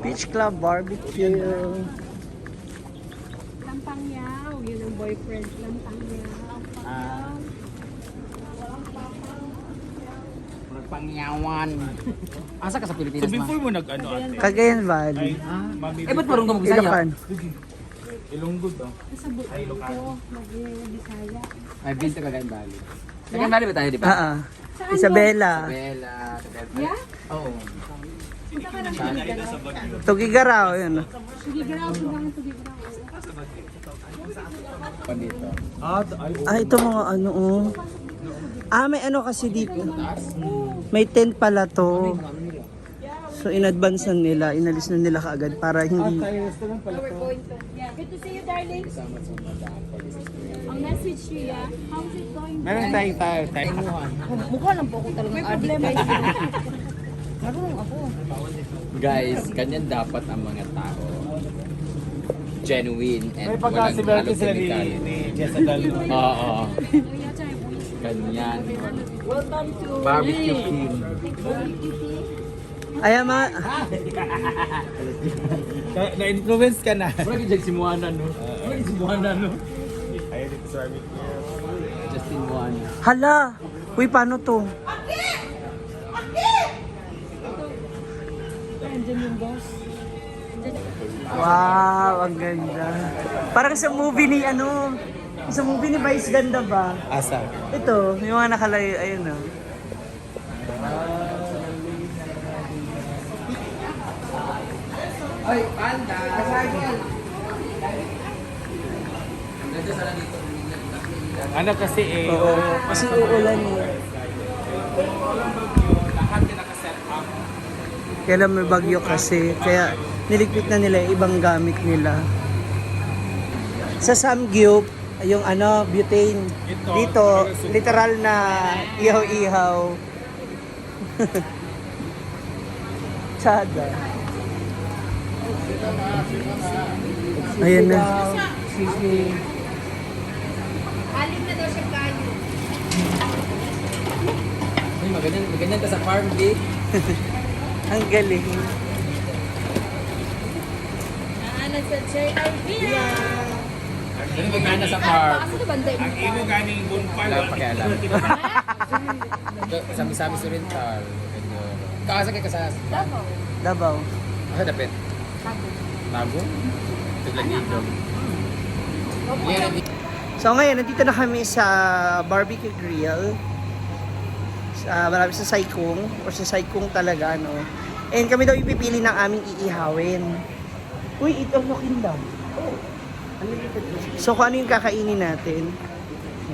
Beach Club Barbecue. Lampang yaw. Yun ang boyfriend. Lampang yaw. Pangyawan. Asa ka sa Pilipinas, So before mo nag-ano ate? Cagayan Valley. Mami, Eh, ba't parang ka mag-Bisaya? Ilocan. Ilonggod oh. Sa buto ko. Mag-Bisaya. I've been to Cagayan Valley. Cagayan Valley ba tayo, di ba? Ah. Isabela. Bella. Yeah? Oo. Punta ka ng Tugigaraw. Tugigaraw, yun. Tugigaraw. Punta ka ng Tugigaraw. Pa dito. Ah, ito mga ano, oh. Ah, may ano kasi dito. May tent pala to. So, in advance na nila, inalis na nila kaagad para hindi... Yeah. Good to see you, darling. Ang message niya, how's it going? Meron tayo. Mukha lang po ako talagang may problema ito. Marunong ako. Guys, ganyan dapat ang mga tao. Genuine and May walang pagkasibality halong sila chemical. ni Jess Adalo. Oo. Ganyan. Welcome to Barbecue King. Ay, ma... Na-influence ka na. Wala ka si Moana, no? Wala si Moana, no? Ayun dito sa barbecue. Justin Moana. Hala! Uy, paano to? Andyan yung boss. Wow, ang ganda. Parang sa movie ni ano... Sa movie ni Vice ganda ba? Asa? Ito, yung mga nakalayo, ayun na. Ay, panda! Ganda sana dito. Ano kasi eh. Oo, kasi uulan eh. Lahat yung nakaset up. Kailan may bagyo kasi, kaya niligpit na nila yung ibang gamit nila. Sa Samgyup, yung ano, butane. Dito, literal na ihaw-ihaw. Tsada. Ayan na. Alim na daw siya kayo. Ay, maganyan ka sa farm, di? Ang galing. Naanan sa JRB. Ganyan magana sa farm. Asa ka banday mo? Ang imo ganing bonfire. Wala pa kaya alam. Sami-sami sa rental. Kaasa kayo ka sa... Davao. Davao. Asa dapit? Tago? Tuglagidog. So ngayon, nandito na kami sa barbecue grill. Marami sa Saikong, or sa Saikong talaga, no? And kami daw ipipili ng aming iihawin. Uy, ito Kingdom. Oh. So kung ano yung kakainin natin?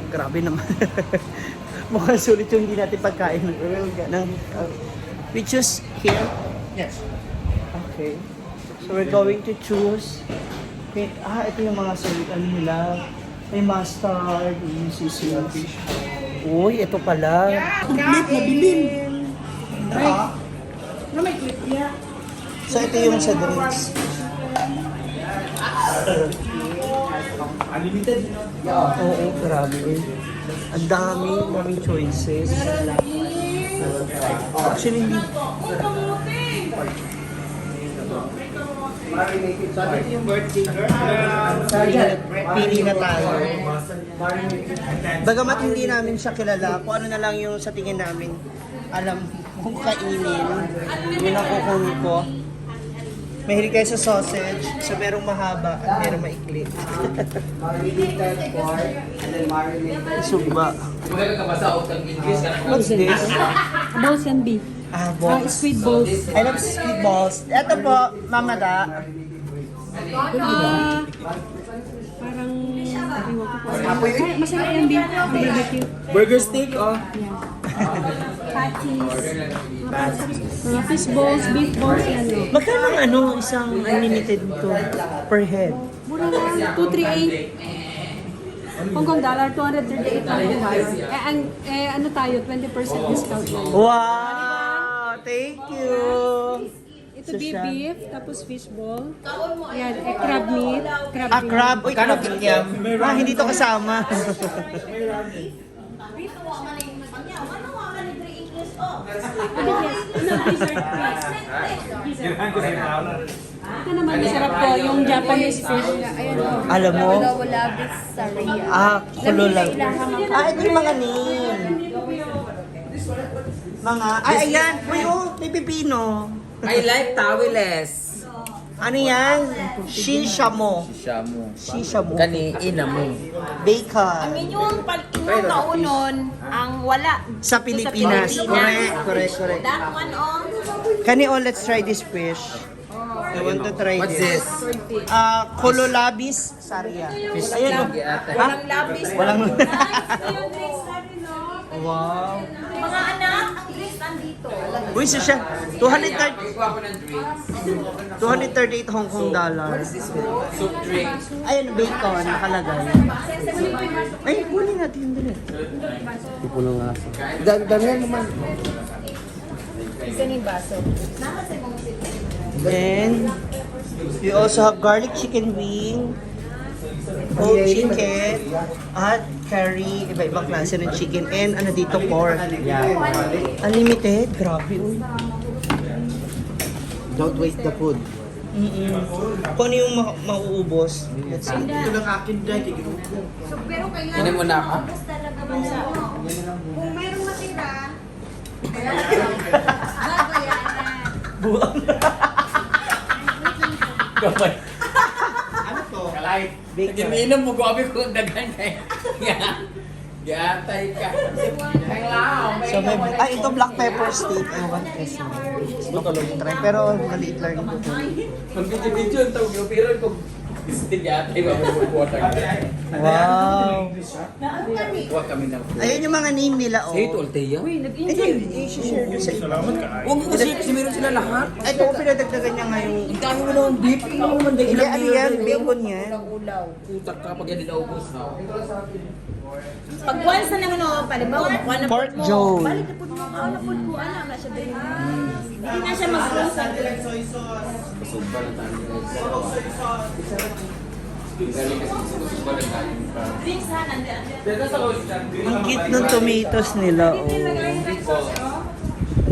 Grabe naman. Mukhang sulit yung hindi natin pagkain. We choose here? Yes. Okay. So we're going to choose. Ito yung mga sulit. Ano nila? May mustard, may sisig. Uy, ito pala. Complete na bilin. may clip niya. So ito yung sa drinks. Unlimited. Oo, grabe. Ang daming choices. Actually, hindi. So ito yung birthday girl. Pili na tayo. Bagamat hindi namin siya kilala, kung ano na lang yung sa tingin namin, alam kung kainin, yun ang kukunin ko. Mahilig kayo sa sausage, so merong mahaba at merong maikli. Marinated pork, and then marinated sugba. Kung ka ba sa outang English ka na? What's this? Balls and beef. Balls. Sweet balls. I love sweet balls. Ito po, Mama Da. Parang masarap yung beef. Barbecue. Burger steak oh. Patties. Mga fish balls, beef balls, yan. Magkano ang ano, isang unlimited to per head? Mura lang. 238. Hong Kong dollar, 238 lang yung wire. Ano tayo, 20% discount lang. Wow! Thank you! Ito beef, tapos fish ball. Yan, crab meat. Crab. Uy, crab yam. Hindi to kasama. Ito naman masarap to, yung Japanese fish. Alam mo? Lawalabis Saria. Kulo lang. Ito yung mga name. Ayan. Uy, may pipino. I like tawiles. Ano yan? Shishamo. Shamu. Shishamo. Kani ina mo. Bacon. Yung naunon, ang wala. Sa Pilipinas. Correct. That one on. Kani, let's try this fish. I want to try What's this? Kololabis Saria. Fish Ayan, cake ata. Walang labis. Walang... Wow. Mga anak, ang drinks nandito. Uy, siya. 238 Hong Kong dollar. Soup drink. Ayun, bacon, nakalagay. Ay, kunin natin yun dali. Damihan naman. Isa ni baso. Then, we also have garlic chicken wing, whole chicken, at curry, iba-ibang klase ng chicken, and ano dito, pork. Unlimited? Grabe, uy. Don't waste the food. Kung ano yung mauubos, let's see. Ito lang akin dahil Pero kailangan Inom mo na ako. talaga man sa kung mayroong matira, babayaran. Buang. Gamay. ano to? Kalay. Bacon. Ininom mo gabi ko dagan kay. Gatay ka. Ang lao. So, ito black pepper steak. I want this one. Gusto ko lang try. Pero maliit lang ito. Pag video ang tawag yung pero kung istig gatay ba mo water. Wow. Huwag kami na. Ayun yung mga name nila, oh. Say it Altea. I-share nyo sa iba. Huwag mo kasi meron sila lahat. Ito, pinadagdagan niya nga yung... Ang dami mo naman beef. Ino mo naman dahil Hindi, ano yan? Bacon yan. Utak ka pag yan naubos na. Pag once na lang ano, palibaw, one na Pork mo. Joe. Balik na po mo, na po ko, ano, na siya din. Hindi na siya mag-close. Sumpa na tayo. Galing kasi sumpa na tayo. Drinks ha, nandiyan. Ang cute ng tomatoes nila, oh. Ang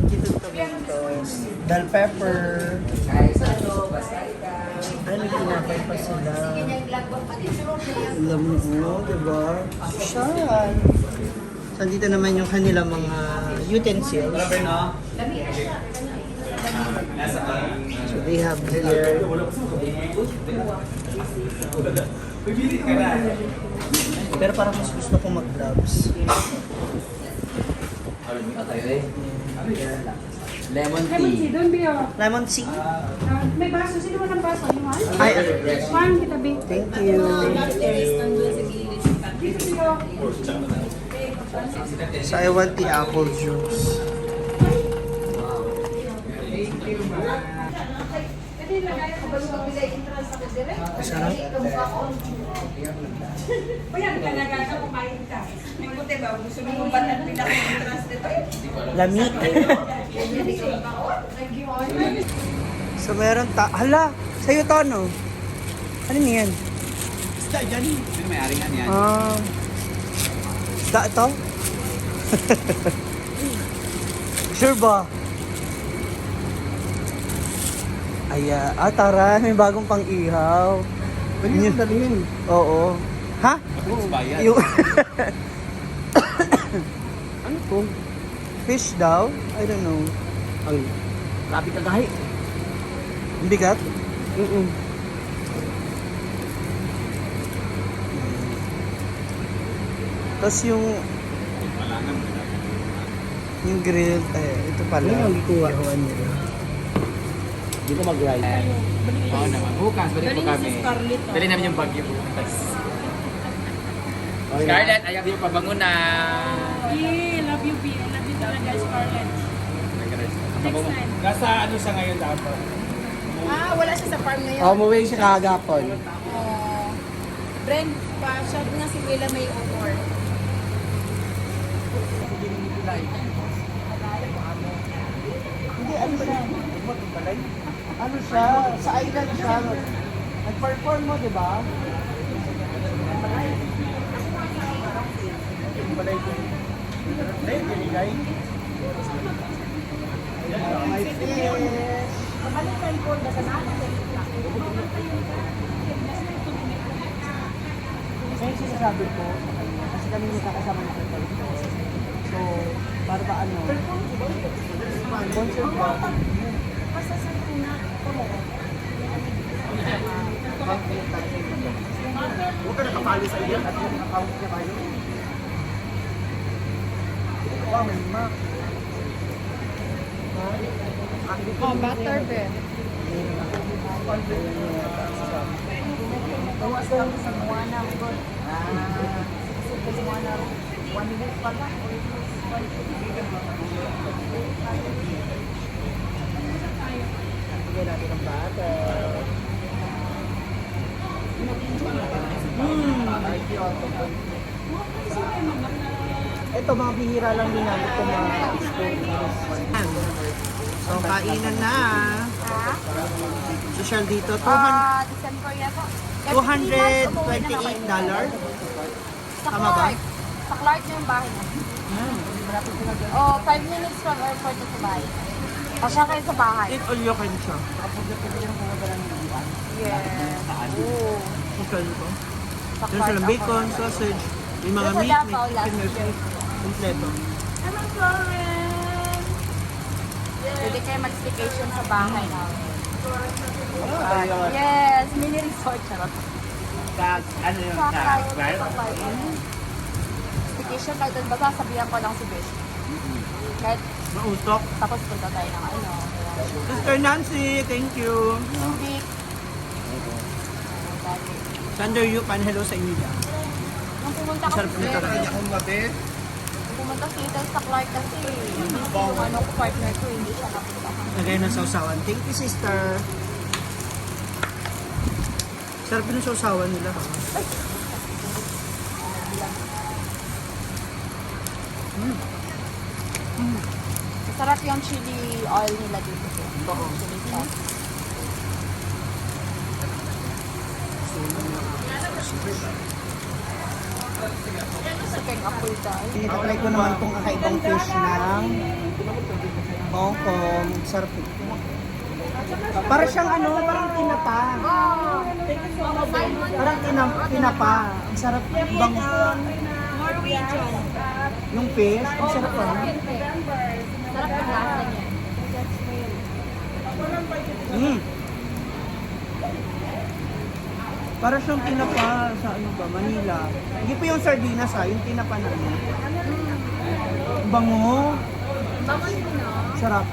cute ng tomatoes. Bell pepper. Ano, pinapay pa sila. Alam mo, diba? Social. So, dito naman yung kanilang mga utensils. So, they have here. Pero parang mas gusto ko mag-gloves. Lemon Lemon tea, tea. don't be a... Lemon tea. May baso, sino man ang baso? Yung one? Ay, One kita, babe. thank you. So, I want the apple juice. Sarap. Lamig. So, meron hala, sa'yo to, no? Ano niyan? Isda dyan. May aringan yan. Isda ito? Sure ba? Tara, may bagong pang-ihaw. Pwede yung dalhin. Oo. Ha? Bayad. Yung... ano to? Fish daw? I don't know. Ang grabe ka gahi. Ang bigat? Tapos yung grilled, ito pala. Ano yung ikuha-kuhaan nila? Hindi ko mag-ride. Oo naman. Bukas, balik po kami. Dali namin yung bagyo bukas. Scarlett, ayaw yung pabango na. Yeah, love you, B. Love you talaga, Scarlett. Next time. Nasa ano siya ngayon dapat? Wala siya sa farm ngayon. Umuwi siya kahagapon. Brand pa, siya nga si Willa may offer. Hindi, ano siya? Ano siya? Sa island siya. Nag-perform mo, di ba? Ay, binigay. My fish. Kasi yung sinasabi ko, kasi kami magkakasama ng people ko. So, para ba ano? Concert ba? Huwag ka nakapali sa iyo at yung account niya ba yun? Wow, may map. Oh, butter beer. Bigyan natin ng butter. Ito, mga bihira lang din namin itong mga So, kainan na. Social dito, December yan po. $228. Tama ba? Sa Clark na yung bahay mo. Oh, 5 minutes from airport to Dubai. Pasya kayo sa bahay. Eat all you can siya. Yeah. Oh. Social dito. Sa Meron silang Clark bacon, ako. sausage, may mga Doon sa meat, Davao, may last chicken, year. kompleto. Hello, Florence! Pwede kayo mag-staycation sa bahay namin. Yes, mini resort. Charot. Ano yun? Sa Sa Clark. Staycation tayo doon. Basta sabihan ko lang si Bish. Kahit Mausok. tapos punta tayo ng ano. Sister Nancy, thank you. Hindi. Thunder you, pan hello sa inyo dyan. Nung pumunta ka Sarap nito talaga. pumunta sila sa Clark kasi yung ano ko partner ko hindi siya napunta. Lagay ng sausawan. Thank you, sister. Sarap yung sausawan nila. Masarap yung chili oil nila dito. Chili sauce. Chicken apple dahil. Itatry ko naman itong kakaibang fish ng Hong Kong. Sarap ito. Para siyang ano, parang tinapa. Parang tinapa. Ang sarap. Ibang Norwegian. yung fish. Ang sarap pa. Sarap yung lasa niya. Para siyang tinapa sa ano ba, Manila. Hindi po yung sardinas ha, yung tinapa na ano. Bango. Bakit mo no? Sarap.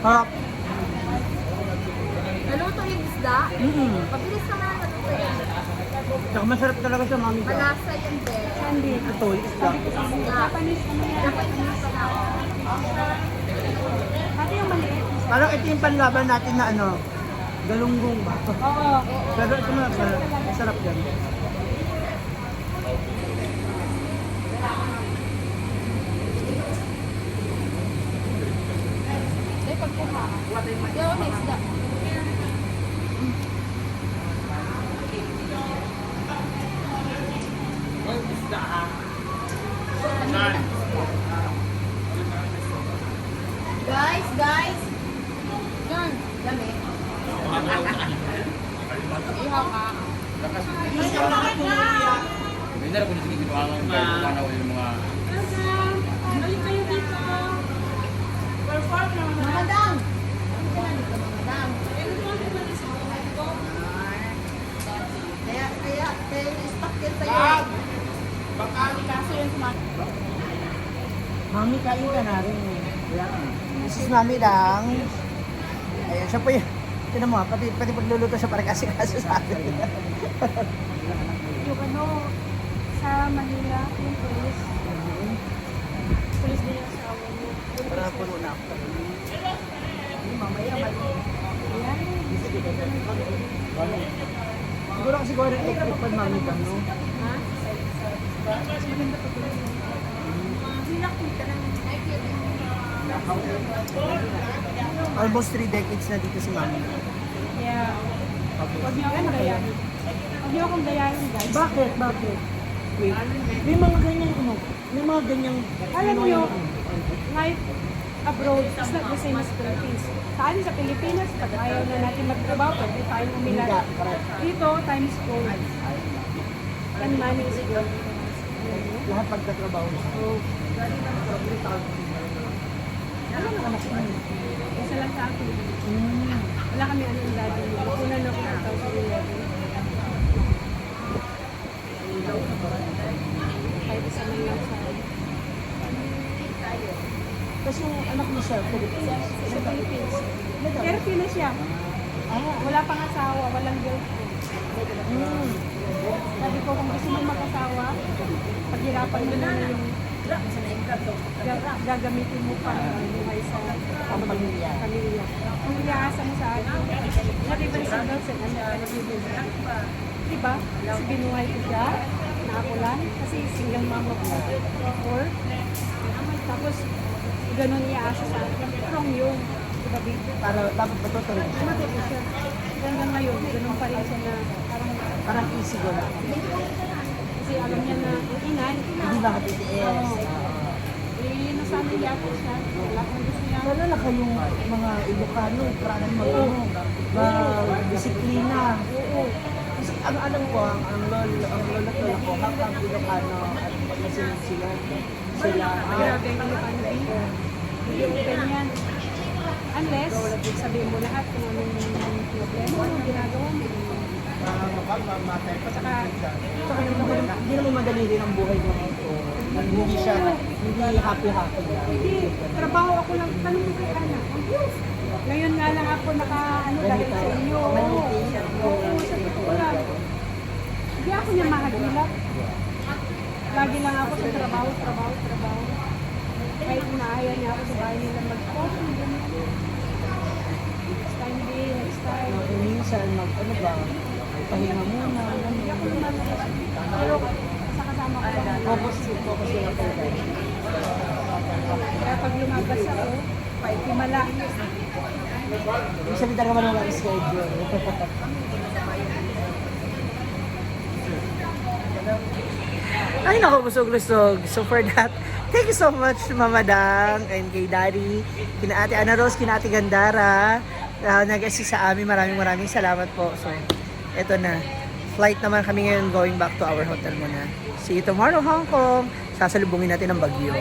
Sarap. Naluto yung isda. Pabilis naman ang naluto yan. Tsaka masarap talaga siya, mami ka. Malasa yan din. Ito, yung isda. Japanese ano yan? Japanese na. Pati yung maliit. Parang ito yung panlaban natin na ano, galunggong ba? Oo. Pero ito masarap yan. Hindi, pagkuha. Hindi ako may isda. Guys! Yan, dami. Ihaw ka. Hindi na ako dito ginawa ng mga yung mga Madam! Madam. Kaya stuck yan sa'yo. Baka kaso yun sa mga. Mami, kain ka na rin. This is mami lang. Ayan, siya po yun. Tinan mo, pati pagluluto siya para kasi-kaso sa atin. Yung ano, sa Manila, yung police. Police din yung asawa mo. Para puno na ako. Mamaya, siguro kasi gawa ng electric pan, mami ka, no? Ha? Maganda pa. Hindi lang kung Almost 3 decades na dito si Mami. Yeah. Huwag niyo akong dayahin. Huwag niyo akong dayahin, guys. Bakit? Bakit? Wait. May mga ganyang ano? May mga ganyang... Alam niyo, life abroad is not the same as Philippines. Saan sa Pilipinas, pag ayaw na natin magtrabaho, pwede tayong umilag. Dito, time is gold. And money is gold. Lahat pagkatrabaho. So, ano na anak mo? Isa lang sa akin. Wala kami anong daddy. Una na ako 2011. Kahit isa man lang sa Tapos yung anak mo siya, Philippines. sa Philippines. Pero Pino siya. Wala pang asawa, walang girlfriend. Sabi ko, kung gusto mo mag-asawa, paghirapan mo na yung gagamitin mo pa ang buhay sa pamilya. Kung iaasa mo sa akin, not even single set, ano ka nagiging. Diba? Kasi binuhay ko siya, na ako lang, kasi single mom ako. Or, tapos, ganun iaasa sa akin. Wrong yun. Diba, babe? Para dapat matutuloy siya. Matuto siya. Hanggang ngayon, ganun pa rin siya na Parang easy go lang. kasi alam niya na ang inay. Hindi ba ka-BTS? Nasanay yata siya. Wala kang gusto niya. Lalo na kayong mga Ilocano, parang disiplina. Oo. Kasi ang alam ko, ang lola ko, hanggang Ilocano at magkasunod sila. Grabe ang Ilocano din. Hindi open yan. Unless, sabihin mo lahat kung anong problema, anong ginagawa mo. Saka, Hindi naman madali rin ang buhay mo ito. Hindi happy-happy lang. hindi, trabaho ako lang. Tanong mo kay Ana. Ngayon nga lang ako dahil sa iyo. Oo, sa totoo lang. Hindi ako niya mahagilap. Lagi lang ako sa trabaho. Kahit inaaya niya ako sa bahay nila mag-coffee. Next time din, next time. Minsan, pahinga muna. Hindi ako lumalabas. Pero sa kasama ko lang. Focus sila po. Kaya pag lumabas ako, paikimala. Ibig sabihin talaga man walang schedule. Ay naku, busog-lusog. So for that, thank you so much Mama Dang and kay Daddy, kina Ate Ana Rose, kina Ate Gandara, nag-assist sa amin. Maraming salamat po. So, eto na. Flight naman kami ngayon going back to our hotel muna. See you tomorrow, Hong Kong. Sasalubungin natin ang Baguio.